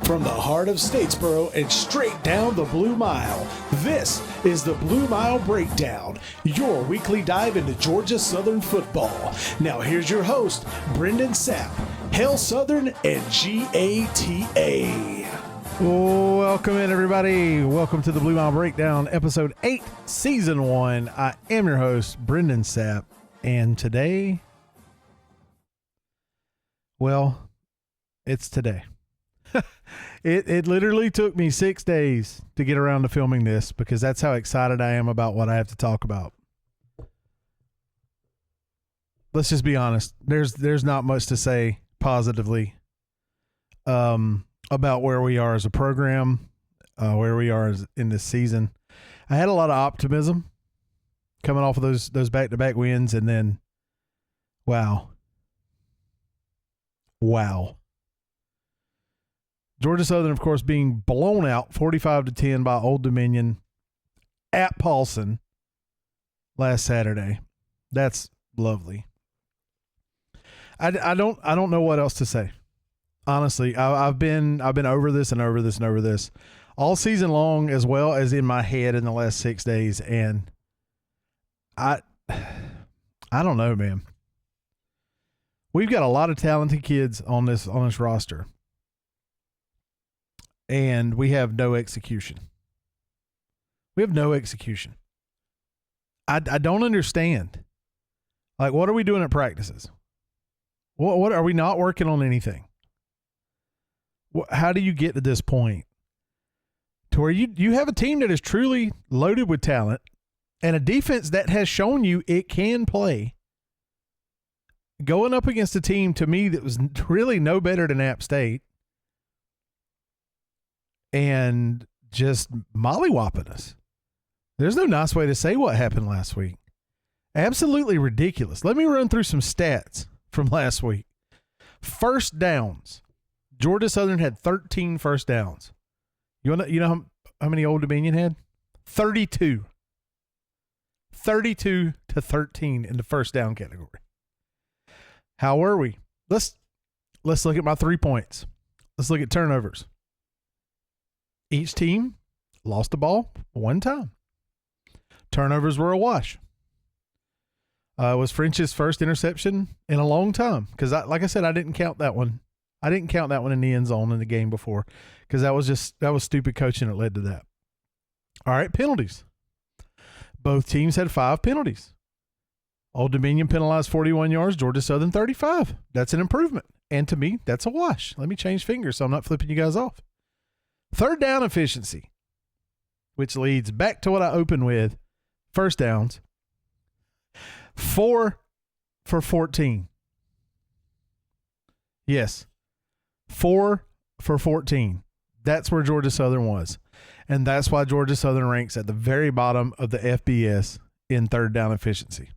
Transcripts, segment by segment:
From the heart of Statesboro and straight down the Blue Mile, this is the Blue Mile Breakdown, your weekly dive into Georgia Southern football. Now here's your host, Brendan Sapp, Hail Southern and GATA. Welcome in, everybody. Welcome to the Blue Mile Breakdown, Episode 8, Season 1. I am your host, Brendan Sapp, and today, well, it's today. It literally took me 6 days to get around to filming this because that's how excited I am about what I have to talk about. Let's just be honest. There's not much to say positively about where we are as a program, where we are in this season. I had a lot of optimism coming off of those back-to-back wins, and then, wow. Georgia Southern, of course, being blown out 45-10 by Old Dominion at Paulson last Saturday. That's lovely. I don't know what else to say. Honestly, I've been over this and over this and over this all season long, as well as in my head in the last 6 days, and I don't know, man. We've got a lot of talented kids on this roster, and we have no execution. I don't understand. Like, what are we doing at practices? What are we not working on anything? How do you get to this point to where you have a team that is truly loaded with talent and a defense that has shown you it can play, going up against a team, to me, that was really no better than App State, and just mollywopping us? There's no nice way to say what happened last week. Absolutely ridiculous. Let me run through some stats from last week. First downs. Georgia Southern had 13 first downs. You know how many Old Dominion had? 32. 32-13 in the first down category. How were we? Let's look at my 3 points. Let's look at turnovers. Each team lost the ball one time. Turnovers were a wash. It was French's first interception in a long time because, like I said, I didn't count that one. I didn't count that one in the end zone in the game before because that was stupid coaching that led to that. All right, penalties. Both teams had 5 penalties. Old Dominion penalized 41 yards, Georgia Southern 35. That's an improvement. And to me, that's a wash. Let me change fingers so I'm not flipping you guys off. Third down efficiency, which leads back to what I opened with, first downs. 4 for 14. Yes, 4 for 14. That's where Georgia Southern was. And that's why Georgia Southern ranks at the very bottom of the FBS in third down efficiency.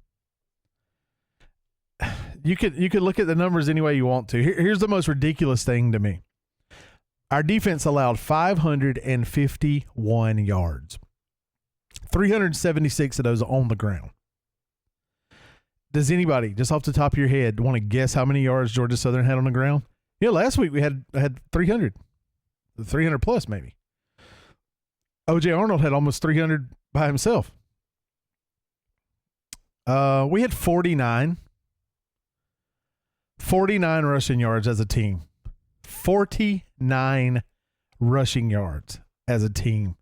You could look at the numbers any way you want to. Here's the most ridiculous thing to me. Our defense allowed 551 yards. 376 of those on the ground. Does anybody, just off the top of your head, want to guess how many yards Georgia Southern had on the ground? Yeah, last week we had 300. 300 plus, maybe. O.J. Arnold had almost 300 by himself. We had 49 rushing yards as a team. 49 rushing yards as a team.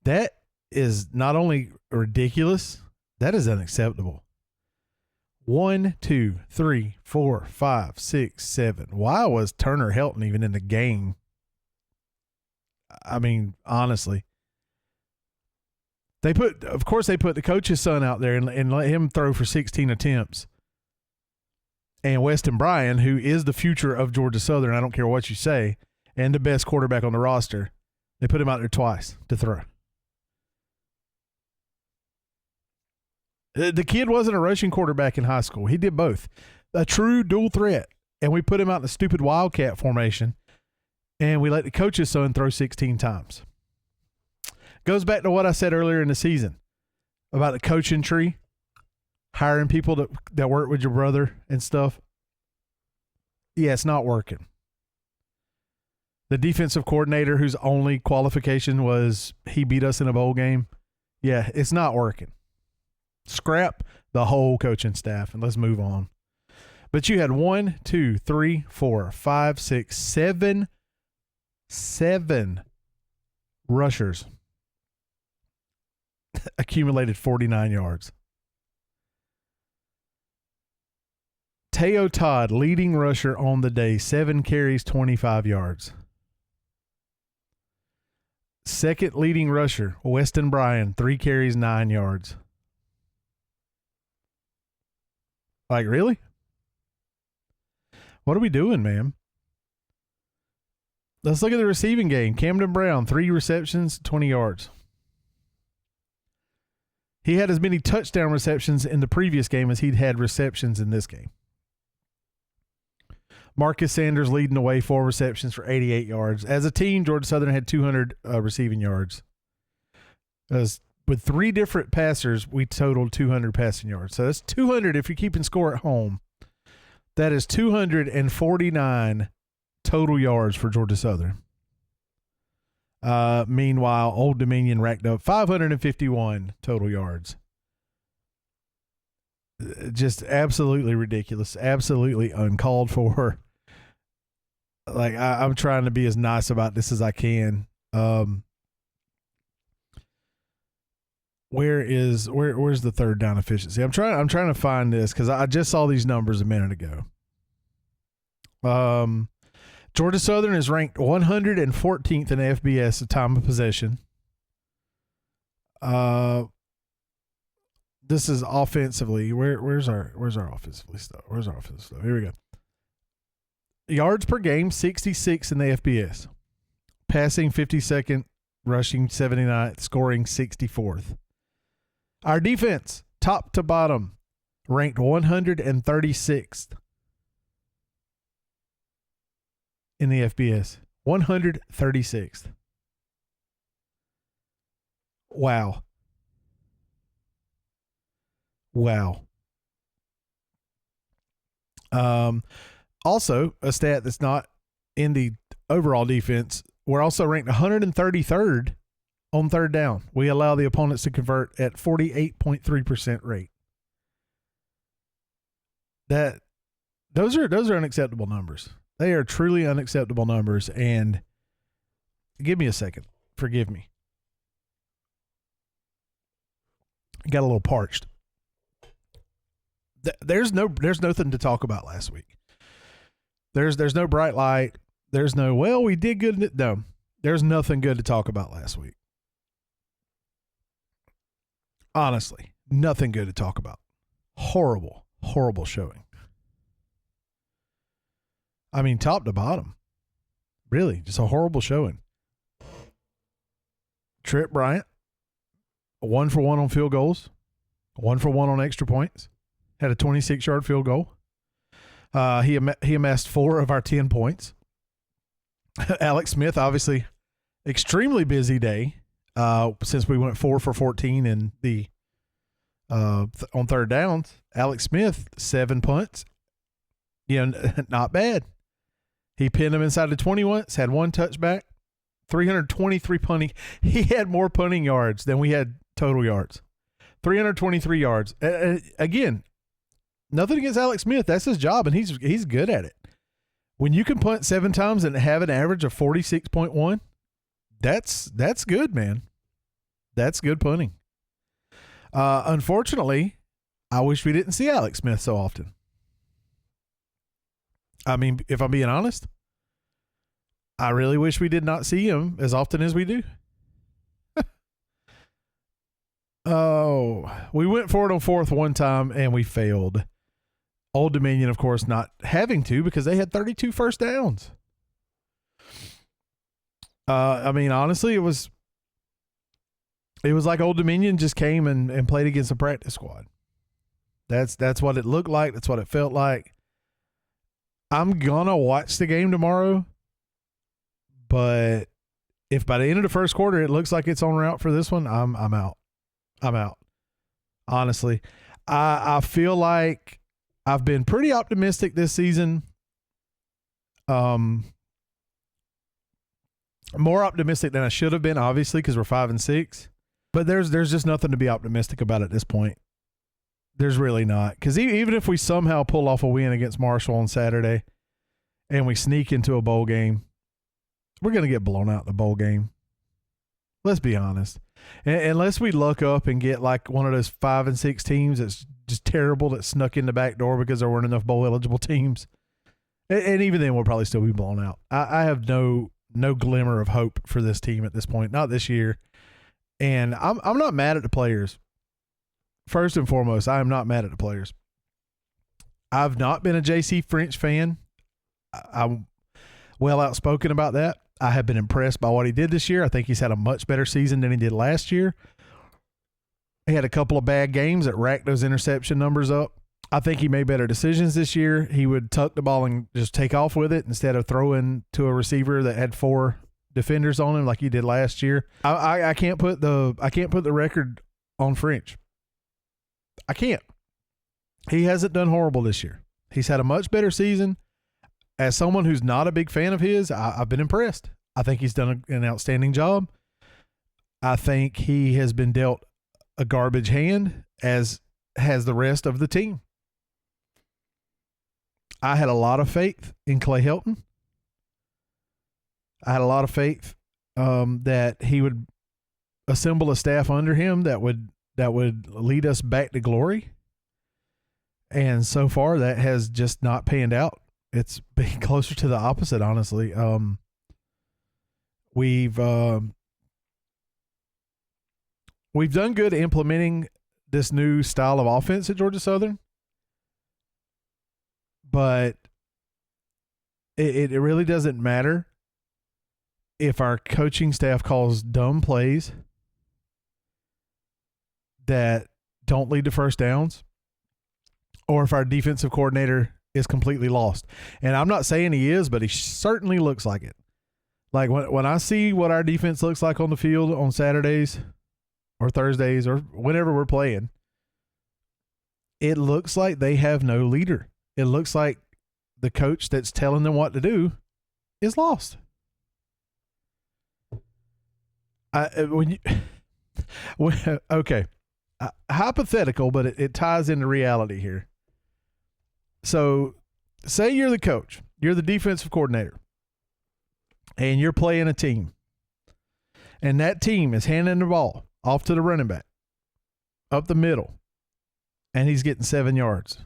That is not only ridiculous, that is unacceptable. 1, 2, 3, 4, 5, 6, 7. Why was Turner Helton even in the game? I mean, honestly. They put the coach's son out there and let him throw for 16 attempts. And Weston Bryan, who is the future of Georgia Southern, I don't care what you say, and the best quarterback on the roster, they put him out there twice to throw. The kid wasn't a rushing quarterback in high school. He did both. A true dual threat. And we put him out in the stupid Wildcat formation, and we let the coach's son throw 16 times. Goes back to what I said earlier in the season about the coaching tree, hiring people that work with your brother and stuff. Yeah, it's not working. The defensive coordinator whose only qualification was he beat us in a bowl game. Yeah, it's not working. Scrap the whole coaching staff and let's move on. But you had 1, 2, 3, 4, 5, 6, 7 rushers accumulated 49 yards. Teo Todd, leading rusher on the day, 7 carries, 25 yards. Second leading rusher, Weston Bryan, 3 carries, 9 yards. Like, really? What are we doing, man? Let's look at the receiving game. Camden Brown, 3 receptions, 20 yards. He had as many touchdown receptions in the previous game as he'd had receptions in this game. Marcus Sanders leading the way, 4 receptions for 88 yards. As a team, Georgia Southern had 200 receiving yards. With 3 different passers, we totaled 200 passing yards. So that's 200 if you're keeping score at home. That is 249 total yards for Georgia Southern. Meanwhile, Old Dominion racked up 551 total yards. Just absolutely ridiculous, absolutely uncalled for. Like, I'm trying to be as nice about this as I can. Where's the third down efficiency? I'm trying to find this because I just saw these numbers a minute ago. Georgia Southern is ranked 114th in FBS at time of possession. This is offensively. Where's our offensively stuff? Where's our offensive stuff? Here we go. Yards per game, 66 in the FBS. Passing 52nd, rushing 79th, scoring 64th. Our defense, top to bottom, ranked 136th in the FBS. 136th. Wow. Also, a stat that's not in the overall defense, we're also ranked 133rd on third down. We allow the opponents to convert at 48.3% rate. Those are unacceptable numbers. They are truly unacceptable numbers. And give me a second. Forgive me. Got a little parched. There's nothing to talk about last week. There's no bright light. There's no, well, we did good. No, there's nothing good to talk about last week. Honestly, nothing good to talk about. Horrible showing. I mean, top to bottom. Really, just a horrible showing. Trip Bryant, 1 for 1 on field goals, 1 for 1 on extra points. Had a 26-yard field goal. He amassed 4 of our 10 points. Alex Smith, obviously, extremely busy day since we went 4 for 14 in the on third downs. Alex Smith, 7 punts. Not bad. He pinned him inside the 20 once, had 1 touchback, 323 punting. He had more punting yards than we had total yards. 323 yards. Again, nothing against Alex Smith. That's his job, and he's good at it. When you can punt 7 times and have an average of 46.1, that's good, man. That's good punting. Unfortunately, I wish we didn't see Alex Smith so often. I mean, if I'm being honest, I really wish we did not see him as often as we do. Oh, we went for it on 4th one time and we failed. Old Dominion, of course, not having to because they had 32 first downs. I mean, honestly, it was like Old Dominion just came and played against a practice squad. That's what it looked like. That's what it felt like. I'm gonna watch the game tomorrow, but if by the end of the first quarter it looks like it's on route for this one, I'm out. I'm out. Honestly, I feel like I've been pretty optimistic this season. More optimistic than I should have been, obviously, because we're 5-6. But there's just nothing to be optimistic about at this point. There's really not. Because even if we somehow pull off a win against Marshall on Saturday and we sneak into a bowl game, we're going to get blown out in the bowl game. Let's be honest. Unless we luck up and get like one of those 5-6 teams that's just terrible that snuck in the back door because there weren't enough bowl eligible teams. And even then we'll probably still be blown out. I have no glimmer of hope for this team at this point, not this year. And I'm not mad at the players. First and foremost, I am not mad at the players. I've not been a JC French fan. I'm well outspoken about that. I have been impressed by what he did this year. I think he's had a much better season than he did last year. He had a couple of bad games that racked those interception numbers up. I think he made better decisions this year. He would tuck the ball and just take off with it instead of throwing to a receiver that had 4 defenders on him like he did last year. I can't put the record on French. I can't. He hasn't done horrible this year. He's had a much better season. As someone who's not a big fan of his, I've been impressed. I think he's done an outstanding job. I think he has been dealt a garbage hand, as has the rest of the team. I had a lot of faith in Clay Helton. I had a lot of faith that he would assemble a staff under him that would lead us back to glory. And so far, that has just not panned out. It's been closer to the opposite, honestly. We've done good implementing this new style of offense at Georgia Southern, but it really doesn't matter if our coaching staff calls dumb plays that don't lead to first downs, or if our defensive coordinator is completely lost. And I'm not saying he is, but he certainly looks like it. Like when I see what our defense looks like on the field on Saturdays or Thursdays or whenever we're playing, it looks like they have no leader. It looks like the coach that's telling them what to do is lost. Okay. Hypothetical, but it ties into reality here. So say you're the coach, you're the defensive coordinator, and you're playing a team, and that team is handing the ball off to the running back up the middle, and he's getting 7 yards,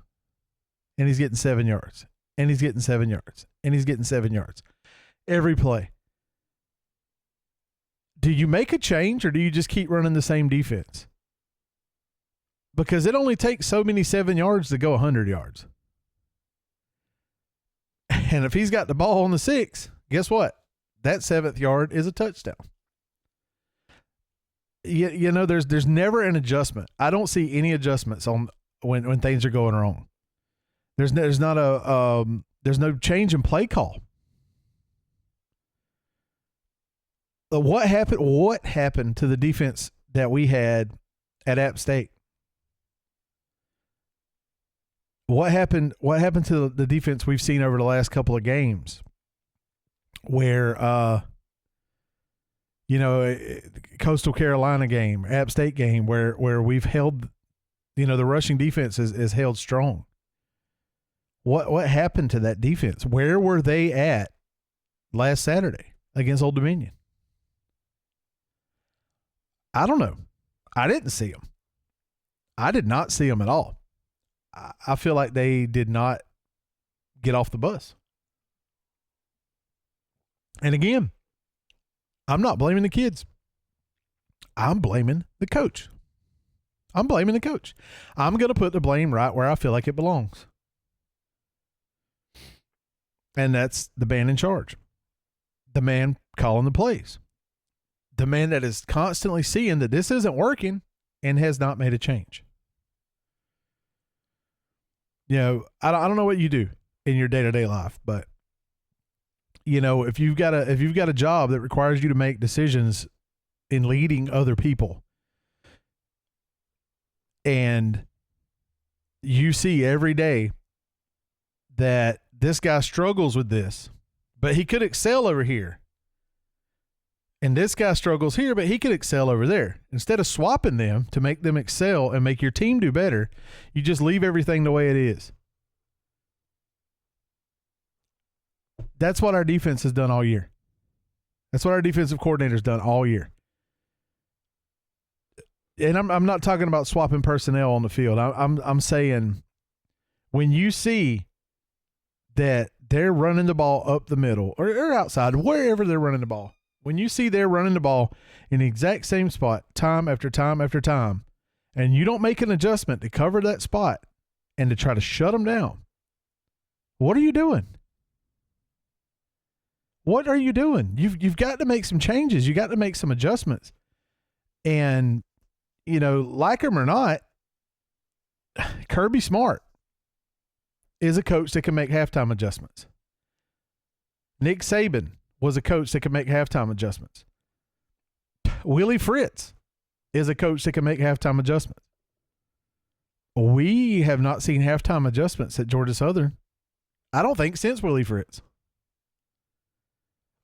and he's getting 7 yards, and he's getting 7 yards, and he's getting 7 yards every play. Do you make a change, or do you just keep running the same defense? Because it only takes so many 7 yards to go 100 yards. And if he's got the ball on the 6, guess what? That 7th yard is a touchdown. You know, there's never an adjustment. I don't see any adjustments on when things are going wrong. There's no change in play call. What happened to the defense that we had at App State? What happened to the defense we've seen over the last couple of games where, Coastal Carolina game, App State game, where we've held, the rushing defense is held strong. What happened to that defense? Where were they at last Saturday against Old Dominion? I don't know. I didn't see them. I did not see them at all. I feel like they did not get off the bus. And again, I'm not blaming the kids. I'm blaming the coach. I'm going to put the blame right where I feel like it belongs. And that's the man in charge. The man calling the plays. The man that is constantly seeing that this isn't working and has not made a change. I don't know what you do in your day-to-day life, but if you've got a job that requires you to make decisions in leading other people, and you see every day that this guy struggles with this, but he could excel over here, And this guy struggles here, but he could excel over there. Instead of swapping them to make them excel and make your team do better, you just leave everything the way it is. That's what our defense has done all year. That's what our defensive coordinator's done all year. And I'm not talking about swapping personnel on the field. I'm saying when you see that they're running the ball up the middle or outside, wherever they're running the ball, when you see they're running the ball in the exact same spot time after time after time, and you don't make an adjustment to cover that spot and to try to shut them down, what are you doing? What are you doing? You've got to make some changes. You got to make some adjustments. And, you know, like him or not, Kirby Smart is a coach that can make halftime adjustments. Nick Saban was a coach that can make halftime adjustments. Willie Fritz is a coach that can make halftime adjustments. We have not seen halftime adjustments at Georgia Southern, I don't think, since Willie Fritz.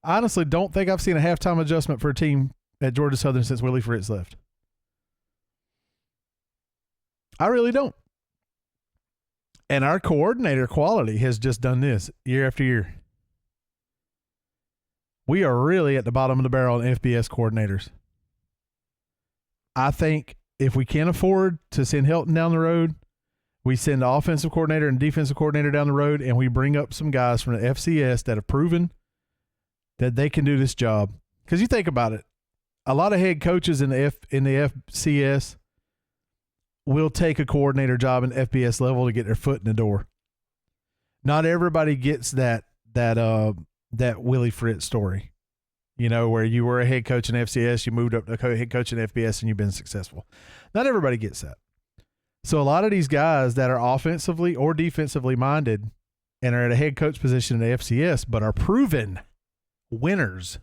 I honestly don't think I've seen a halftime adjustment for a team at Georgia Southern since Willie Fritz left. I really don't. And our coordinator quality has just done this year after year. We are really at the bottom of the barrel in FBS coordinators. I think if we can't afford to send Helton down the road, we send the offensive coordinator and defensive coordinator down the road, and we bring up some guys from the FCS that have proven that they can do this job. Because you think about it, a lot of head coaches in the FCS will take a coordinator job in the FBS level to get their foot in the door. Not everybody gets that Willie Fritz story, you know, where you were a head coach in FCS, you moved up to head coach in FBS, and you've been successful. Not everybody gets that. So a lot of these guys that are offensively or defensively minded and are at a head coach position in the FCS, but are proven winners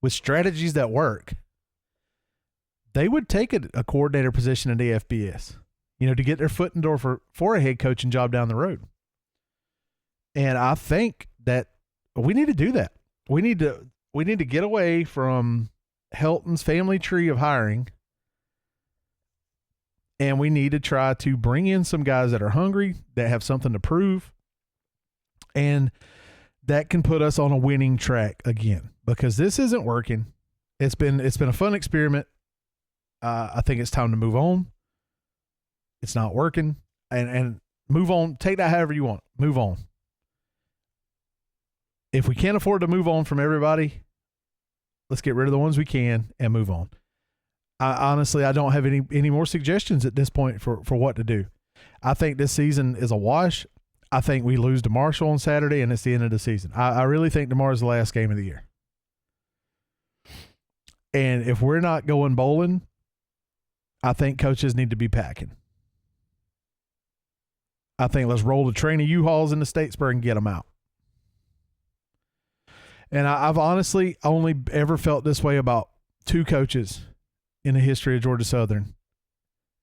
with strategies that work, they would take a coordinator position in the FBS, you know, to get their foot in the door for a head coaching job down the road. And I think that we need to do that. We need to get away from Helton's family tree of hiring, and we need to try to bring in some guys that are hungry, that have something to prove, and that can put us on a winning track again, because this isn't working. It's been a fun experiment. I think it's time to move on. It's not working, and move on. Take that however you want. Move on. If we can't afford to move on from everybody, let's get rid of the ones we can and move on. Honestly, I don't have any more suggestions at this point for what to do. I think this season is a wash. I think we lose to Marshall on Saturday, and it's the end of the season. I really think tomorrow's the last game of the year. And if we're not going bowling, I think coaches need to be packing. I think let's roll the train of U-Hauls into Statesboro and get them out. And I've honestly only ever felt this way about two coaches in the history of Georgia Southern,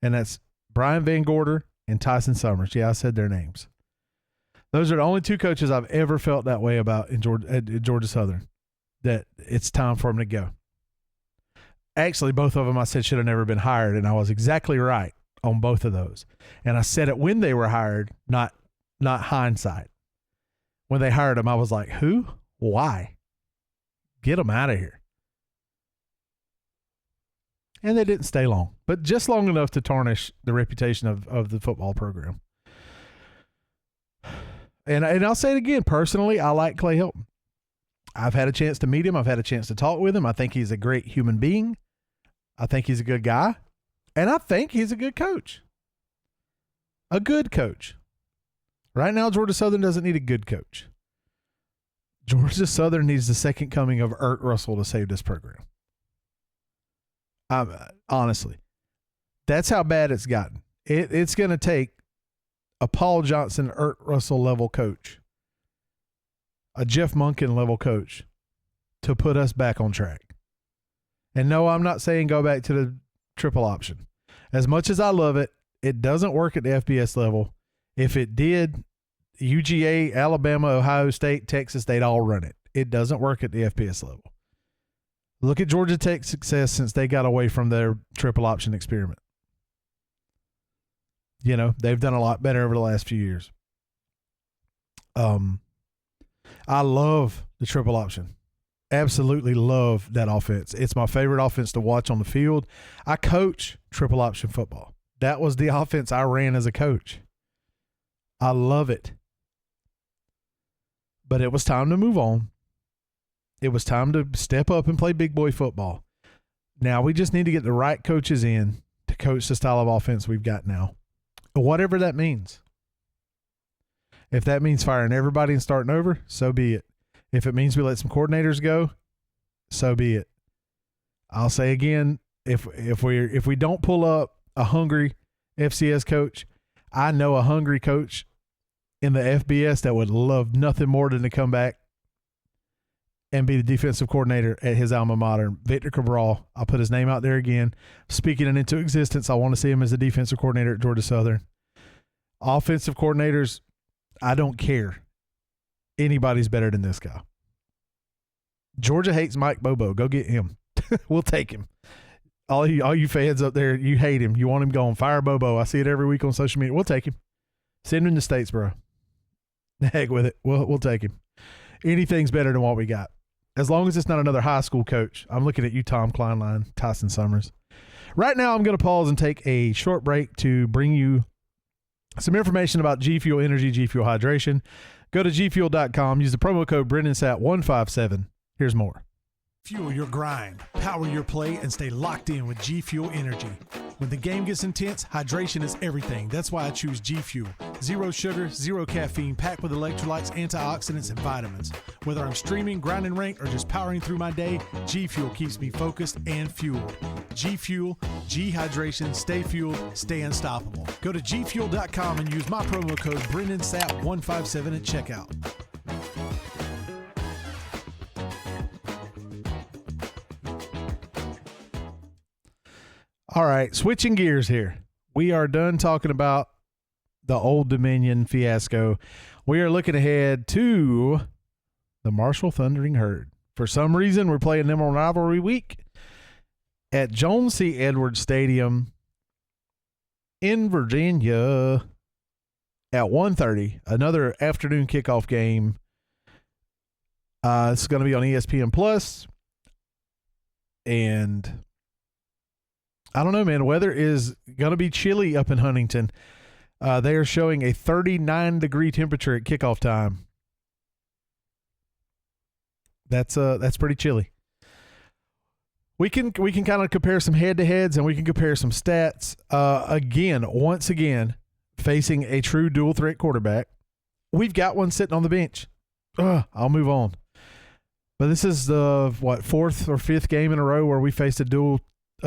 and that's Brian Van Gorder and Tyson Summers. Yeah, I said their names. Those are the only two coaches I've ever felt that way about at Georgia Southern, that it's time for them to go. Actually, both of them I said should have never been hired, and I was exactly right on both of those. And I said it when they were hired, not hindsight. When they hired them, I was like, who? Why? Get them out of here. And they didn't stay long, but just long enough to tarnish the reputation of the football program. And I'll say it again, personally, I like Clay Helton. I've had a chance to meet him. I've had a chance to talk with him. I think he's a great human being. I think he's a good guy. And I think he's a good coach. A good coach. Right now, Georgia Southern doesn't need a good coach. Georgia Southern needs the second coming of Ert Russell to save this program. Honestly, that's how bad it's gotten. It's going to take a Paul Johnson, Ert Russell level coach, a Jeff Monken level coach, to put us back on track. And no, I'm not saying go back to the triple option. As much as I love it, it doesn't work at the FBS level. If it did, UGA, Alabama, Ohio State, Texas, they'd all run it. It doesn't work at the FBS level. Look at Georgia Tech's success since they got away from their triple option experiment. You know, they've done a lot better over the last few years. I love the triple option. Absolutely love that offense. It's my favorite offense to watch on the field. I coach triple option football. That was the offense I ran as a coach. I love it. But it was time to move on. It was time to step up and play big boy football. Now we just need to get the right coaches in to coach the style of offense we've got now. Whatever that means. If that means firing everybody and starting over, so be it. If it means we let some coordinators go, so be it. I'll say again, if we don't pull up a hungry FCS coach, I know a hungry coach in the FBS that would love nothing more than to come back and be the defensive coordinator at his alma mater, Victor Cabral. I'll put his name out there again. Speaking it into existence, I want to see him as the defensive coordinator at Georgia Southern. Offensive coordinators, I don't care. Anybody's better than this guy. Georgia hates Mike Bobo. Go get him. We'll take him. All you fans up there, you hate him. You want him gone. Fire Bobo. I see it every week on social media. We'll take him. Send him to Statesboro. Heck with it. We'll take him. Anything's better than what we got. As long as it's not another high school coach. I'm looking at you, Tom Kleinline, Tyson Summers. Right now, I'm going to pause and take a short break to bring you some information about G Fuel Energy, G Fuel Hydration. Go to gfuel.com. Use the promo code BrennanSat157. Here's more. Fuel your grind, power your play, and stay locked in with G Fuel Energy. When the game gets intense, hydration is everything. That's why I choose G Fuel. Zero sugar, zero caffeine, packed with electrolytes, antioxidants, and vitamins. Whether I'm streaming, grinding ranked, or just powering through my day, G Fuel keeps me focused and fueled. G Fuel, G Hydration, stay fueled, stay unstoppable. Go to gfuel.com and use my promo code BrennanSat157 at checkout. All right, switching gears here. We are done talking about the Old Dominion fiasco. We are looking ahead to the Marshall Thundering Herd. For some reason, we're playing them on rivalry week at Jones C. Edwards Stadium in Virginia at 1:30. Another afternoon kickoff game. It's going to be on ESPN Plus, and I don't know, man. Weather is going to be chilly up in Huntington. They are showing a 39-degree temperature at kickoff time. That's pretty chilly. We can kind of compare some head-to-heads, and we can compare some stats. Once again, facing a true dual-threat quarterback. We've got one sitting on the bench. I'll move on. But this is the, fourth or fifth game in a row where we faced a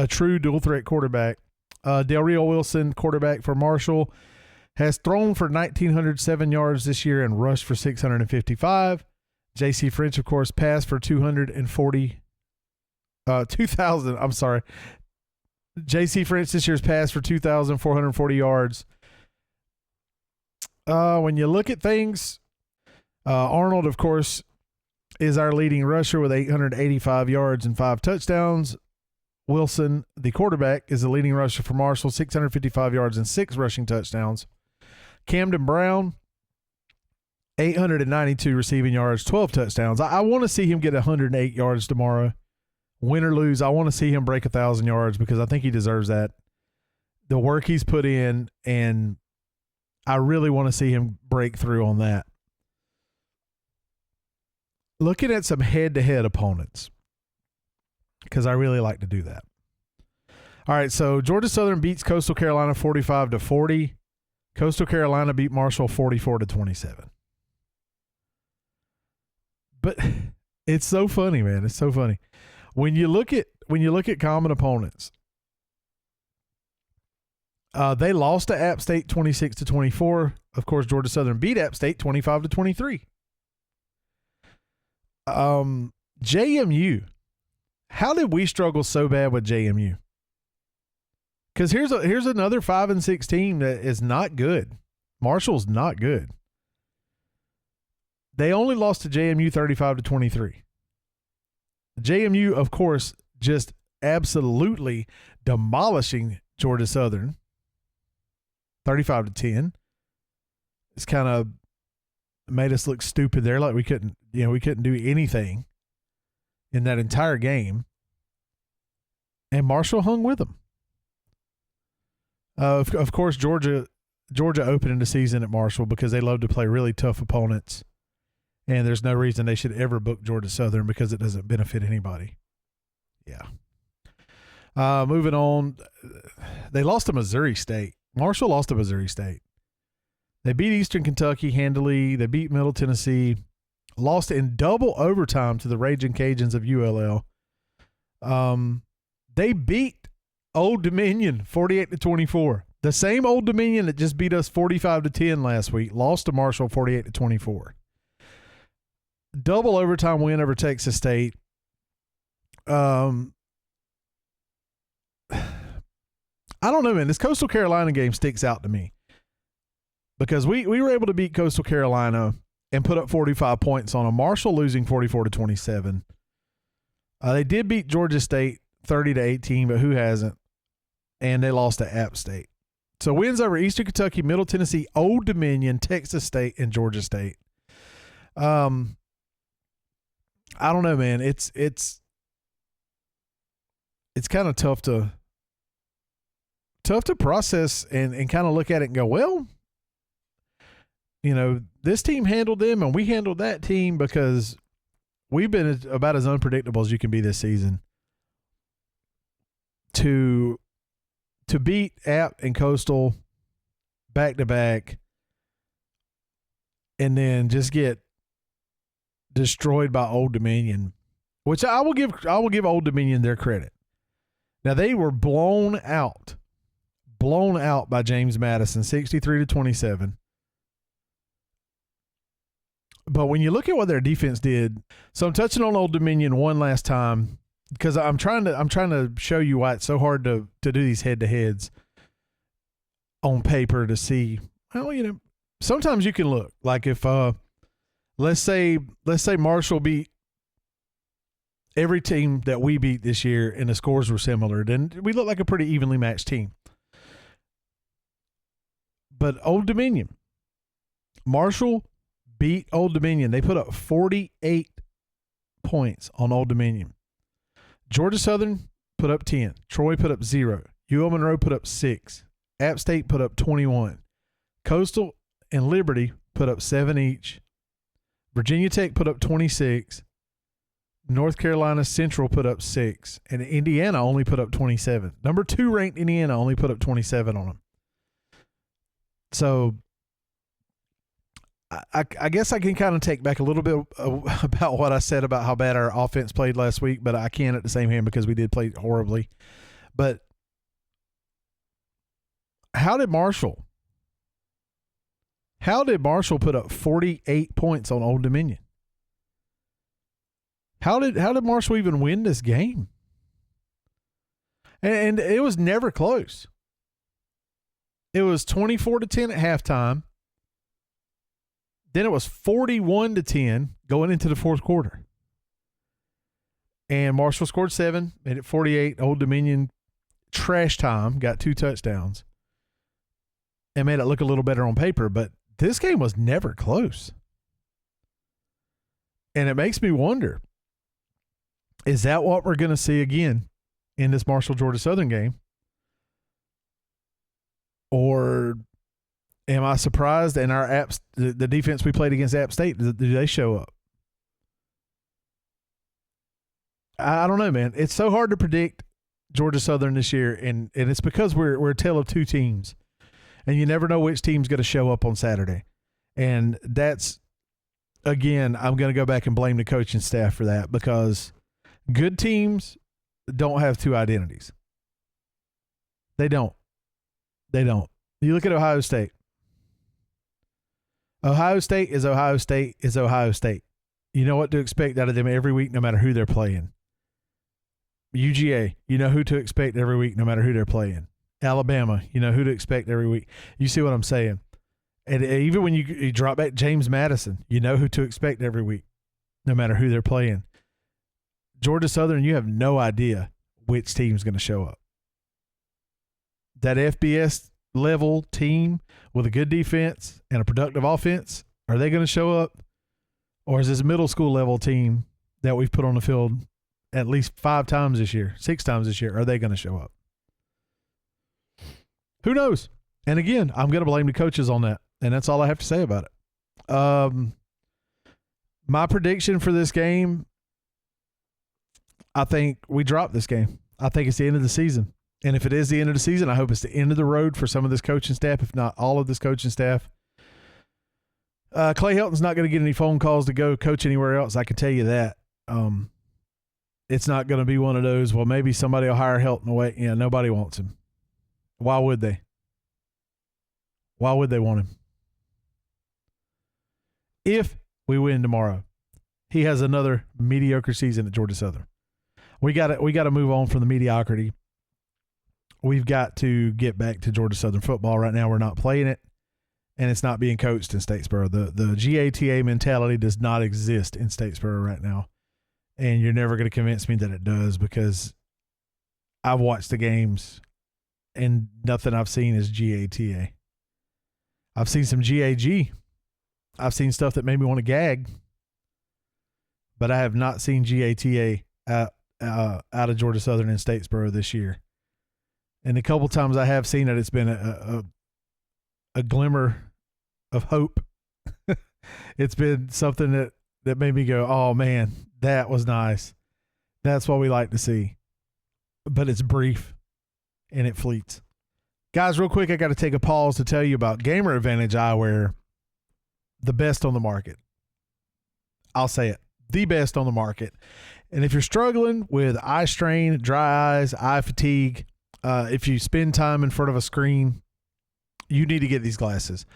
true dual threat quarterback. Del Rio Wilson, quarterback for Marshall, has thrown for 1,907 yards this year and rushed for 655. J.C. French, of course, passed for 2,000. I'm sorry. J.C. French this year's passed for 2,440 yards. When you look at things, Arnold, of course, is our leading rusher with 885 yards and 5 touchdowns. Wilson, the quarterback, is the leading rusher for Marshall, 655 yards and 6 rushing touchdowns. Camden Brown, 892 receiving yards, 12 touchdowns. I want to see him get 108 yards tomorrow. Win or lose, I want to see him break 1,000 yards because I think he deserves that. The work he's put in, and I really want to see him break through on that. Looking at some head-to-head opponents, because I really like to do that. All right, so Georgia Southern beats Coastal Carolina 45-40. Coastal Carolina beat Marshall 44-27. But it's so funny, man. It's so funny. When you look at common opponents, they lost to App State 26-24. Of course, Georgia Southern beat App State 25-23. JMU. How did we struggle so bad with JMU? Because here's another 5-6 team that is not good. Marshall's not good. They only lost to JMU 35-23. JMU, of course, just absolutely demolishing Georgia Southern, 35-10. It's kind of made us look stupid there, like we couldn't do anything in that entire game. And Marshall hung with them. Of course, Georgia opening the season at Marshall because they love to play really tough opponents, and there's no reason they should ever book Georgia Southern because it doesn't benefit anybody. Yeah. Moving on, they lost to Missouri State. Marshall lost to Missouri State. They beat Eastern Kentucky handily. They beat Middle Tennessee. Lost in double overtime to the Raging Cajuns of ULL. They beat Old Dominion 48-24. The same Old Dominion that just beat us 45-10 last week lost to Marshall 48-24. Double overtime win over Texas State. I don't know, man. This Coastal Carolina game sticks out to me because we were able to beat Coastal Carolina and put up 45 points on them. Marshall losing 44-27. They did beat Georgia State 30-18, but who hasn't? And they lost to App State. So wins over Eastern Kentucky, Middle Tennessee, Old Dominion, Texas State, and Georgia State. I don't know, man. It's kind of tough to process and kind of look at it and go, well, this team handled them and we handled that team because we've been about as unpredictable as you can be this season. To beat App and Coastal back to back and then just get destroyed by Old Dominion, which I will give Old Dominion their credit. Now they were blown out by James Madison 63-27. But when you look at what their defense did, so I'm touching on Old Dominion one last time because I'm trying to show you why it's so hard to do these head-to-heads on paper to see. Well, sometimes you can look like if let's say Marshall beat every team that we beat this year and the scores were similar, then we look like a pretty evenly matched team. But Old Dominion, Marshall beat Old Dominion. They put up 48 points on Old Dominion. Georgia Southern put up 10. Troy put up 0. UL Monroe put up 6. App State put up 21. Coastal and Liberty put up 7 each. Virginia Tech put up 26. North Carolina Central put up 6. And Indiana only put up 27. Number 2 ranked Indiana only put up 27 on them. So I guess I can kind of take back a little bit about what I said about how bad our offense played last week, but I can't at the same hand because we did play horribly. But how did Marshall put up 48 points on Old Dominion? How did Marshall even win this game? And it was never close. It was 24-10 at halftime. Then it was 41-10 going into the fourth quarter. And Marshall scored 7, made it 48. Old Dominion, trash time, got 2 touchdowns and made it look a little better on paper. But this game was never close. And it makes me wonder, is that what we're going to see again in this Marshall-Georgia Southern game? Or am I surprised in our the defense we played against App State, do they show up? I don't know, man. It's so hard to predict Georgia Southern this year, and it's because we're a tale of two teams, and you never know which team's going to show up on Saturday. And that's, again, I'm going to go back and blame the coaching staff for that because good teams don't have two identities. They don't. You look at Ohio State. Ohio State is Ohio State is Ohio State. You know what to expect out of them every week, no matter who they're playing. UGA, you know who to expect every week, no matter who they're playing. Alabama, you know who to expect every week. You see what I'm saying? And even when you drop back James Madison, you know who to expect every week, no matter who they're playing. Georgia Southern, you have no idea which team's going to show up. That FBS level team with a good defense and a productive offense, are they going to show up? Or is this middle school level team that we've put on the field at least 5 times this year, 6 times this year, are they going to show up? Who knows? And again, I'm going to blame the coaches on that. And that's all I have to say about it. My prediction for this game, I think we drop this game. I think it's the end of the season. And if it is the end of the season, I hope it's the end of the road for some of this coaching staff, if not all of this coaching staff. Clay Helton's not going to get any phone calls to go coach anywhere else. I can tell you that. It's not going to be one of those, well, maybe somebody will hire Helton away. Yeah, nobody wants him. Why would they? Why would they want him? If we win tomorrow, he has another mediocre season at Georgia Southern. We got to move on from the mediocrity. We've got to get back to Georgia Southern football. Right now, we're not playing it, and it's not being coached in Statesboro. The GATA mentality does not exist in Statesboro right now, and you're never going to convince me that it does, because I've watched the games, and nothing I've seen is GATA. I've seen some GAG. I've seen stuff that made me want to gag, but I have not seen GATA out of Georgia Southern and Statesboro this year. And the couple times I have seen it, it's been a glimmer of hope. It's been something that made me go, oh, man, that was nice. That's what we like to see. But it's brief, and it fleets. Guys, real quick, I got to take a pause to tell you about Gamer Advantage Eyewear, the best on the market. I'll say it, the best on the market. And if you're struggling with eye strain, dry eyes, eye fatigue, if you spend time in front of a screen, you need to get these glasses.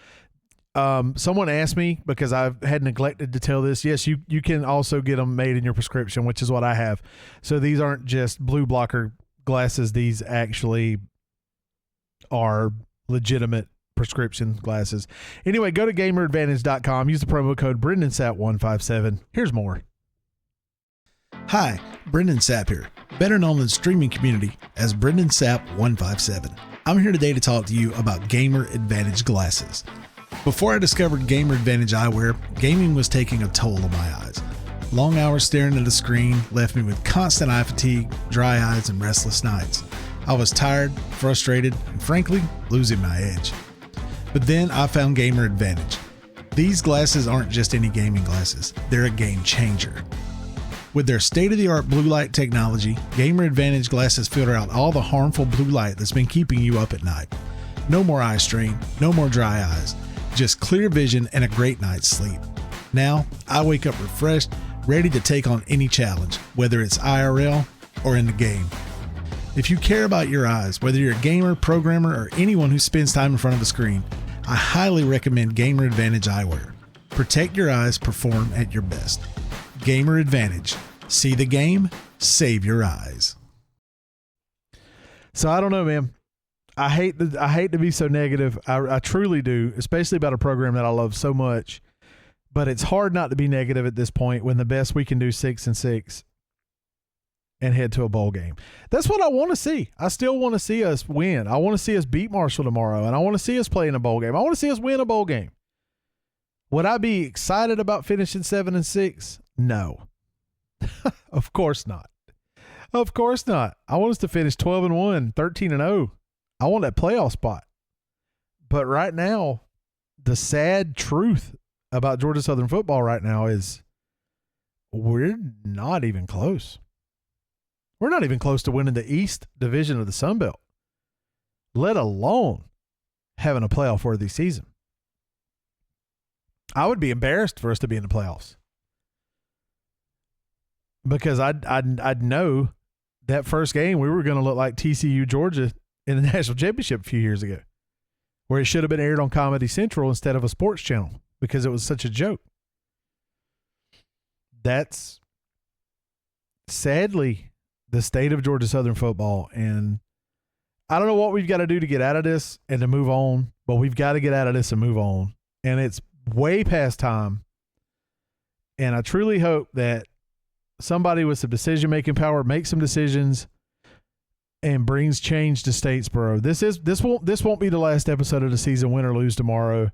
Someone asked me, because I had neglected to tell this, yes, you can also get them made in your prescription, which is what I have. So these aren't just blue blocker glasses. These actually are legitimate prescription glasses. Anyway, go to gameradvantage.com. Use the promo code BrendanSapp157. Here's more. Hi, Brendan Sapp here, better known in the streaming community as Brendan Sapp157. I'm here today to talk to you about Gamer Advantage glasses. Before I discovered Gamer Advantage eyewear, gaming was taking a toll on my eyes. Long hours staring at a screen left me with constant eye fatigue, dry eyes, and restless nights. I was tired, frustrated, and frankly, losing my edge. But then I found Gamer Advantage. These glasses aren't just any gaming glasses, they're a game changer. With their state-of-the-art blue light technology, Gamer Advantage glasses filter out all the harmful blue light that's been keeping you up at night. No more eye strain, no more dry eyes, just clear vision and a great night's sleep. Now, I wake up refreshed, ready to take on any challenge, whether it's IRL or in the game. If you care about your eyes, whether you're a gamer, programmer, or anyone who spends time in front of a screen, I highly recommend Gamer Advantage eyewear. Protect your eyes, perform at your best. Gamer Advantage. See the game, save your eyes. So I don't know, man. I hate to be so negative. I truly do, especially about a program that I love so much. But it's hard not to be negative at this point when the best we can do 6-6 and head to a bowl game. That's what I want to see. I still want to see us win. I want to see us beat Marshall tomorrow, and I want to see us play in a bowl game. I want to see us win a bowl game. Would I be excited about finishing 7-6? No. Of course not. Of course not. I want us to finish 12-1, 13-0. I want that playoff spot. But right now, the sad truth about Georgia Southern football right now is we're not even close. We're not even close to winning the East Division of the Sun Belt, let alone having a playoff-worthy season. I would be embarrassed for us to be in the playoffs, because I'd know that first game we were going to look like TCU Georgia in the national championship a few years ago, where it should have been aired on Comedy Central instead of a sports channel because it was such a joke. That's sadly the state of Georgia Southern football, and I don't know what we've got to do to get out of this and to move on, but we've got to get out of this and move on, and it's way past time. And I truly hope that somebody with some decision-making power makes some decisions and brings change to Statesboro. This won't be the last episode of the season, win or lose tomorrow,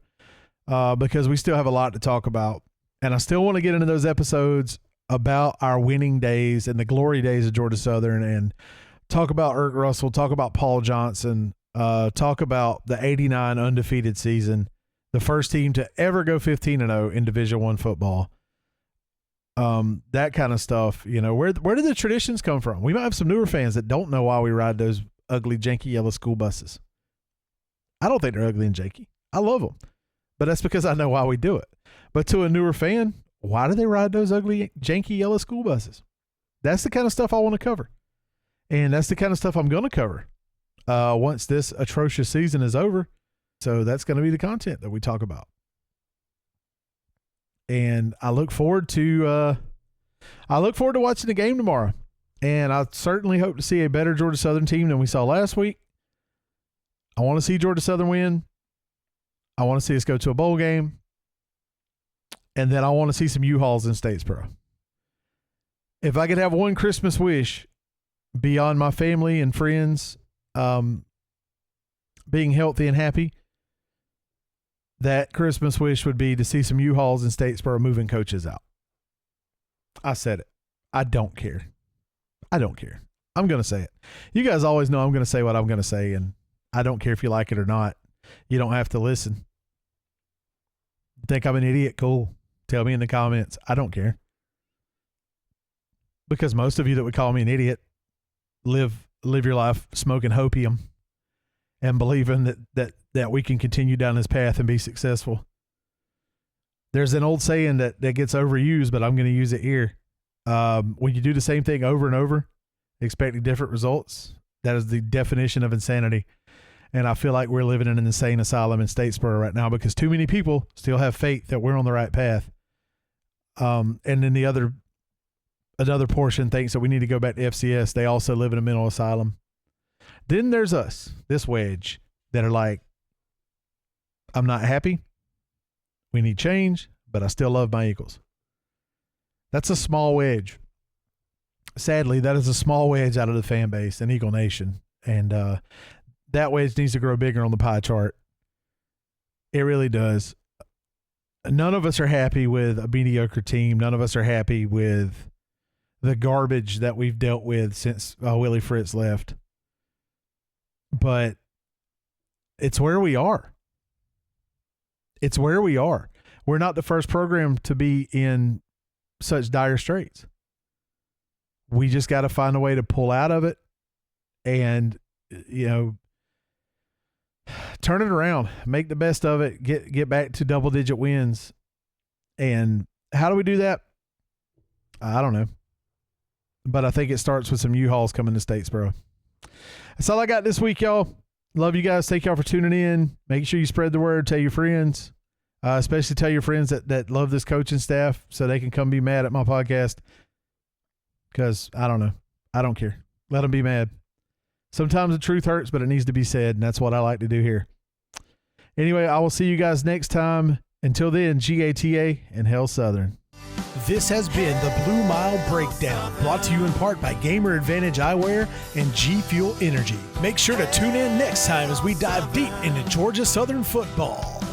because we still have a lot to talk about. And I still want to get into those episodes about our winning days and the glory days of Georgia Southern, and talk about Irk Russell, talk about Paul Johnson, talk about the 89 undefeated season, the first team to ever go 15-0 in Division I football. That kind of stuff. You know, where did the traditions come from? We might have some newer fans that don't know why we ride those ugly, janky yellow school buses. I don't think they're ugly and janky. I love them. But that's because I know why we do it. But to a newer fan, why do they ride those ugly, janky yellow school buses? That's the kind of stuff I want to cover. And that's the kind of stuff I'm going to cover once this atrocious season is over. So that's going to be the content that we talk about. And I look forward to watching the game tomorrow. And I certainly hope to see a better Georgia Southern team than we saw last week. I want to see Georgia Southern win. I want to see us go to a bowl game. And then I want to see some U-Hauls in Statesboro. If I could have one Christmas wish beyond my family and friends being healthy and happy, that Christmas wish would be to see some U-Hauls in Statesboro moving coaches out. I said it. I don't care. I'm going to say it. You guys always know I'm going to say what I'm going to say, and I don't care if you like it or not. You don't have to listen. Think I'm an idiot? Cool. Tell me in the comments. I don't care. Because most of you that would call me an idiot live your life smoking hopium and believing that we can continue down this path and be successful. There's an old saying that gets overused, but I'm going to use it here. When you do the same thing over and over, expecting different results, that is the definition of insanity. And I feel like we're living in an insane asylum in Statesboro right now because too many people still have faith that we're on the right path. And then another portion thinks that we need to go back to FCS. They also live in a mental asylum. Then there's us, this wedge, that are like, I'm not happy. We need change, but I still love my Eagles. That's a small wedge. Sadly, that is a small wedge out of the fan base in Eagle Nation. And that wedge needs to grow bigger on the pie chart. It really does. None of us are happy with a mediocre team. None of us are happy with the garbage that we've dealt with since Willie Fritz left. But it's where we are. It's where we are. We're not the first program to be in such dire straits. We just got to find a way to pull out of it and, turn it around, make the best of it, get back to double-digit wins. And how do we do that? I don't know. But I think it starts with some U-Hauls coming to Statesboro. That's all I got this week, y'all. Love you guys. Thank y'all for tuning in. Make sure you spread the word. Tell your friends. Especially tell your friends that love this coaching staff so they can come be mad at my podcast. Because, I don't know. I don't care. Let them be mad. Sometimes the truth hurts, but it needs to be said, and that's what I like to do here. Anyway, I will see you guys next time. Until then, GATA and Hell Southern. This has been the Blue Mile Breakdown, brought to you in part by Gamer Advantage Eyewear and G Fuel Energy. Make sure to tune in next time as we dive deep into Georgia Southern football.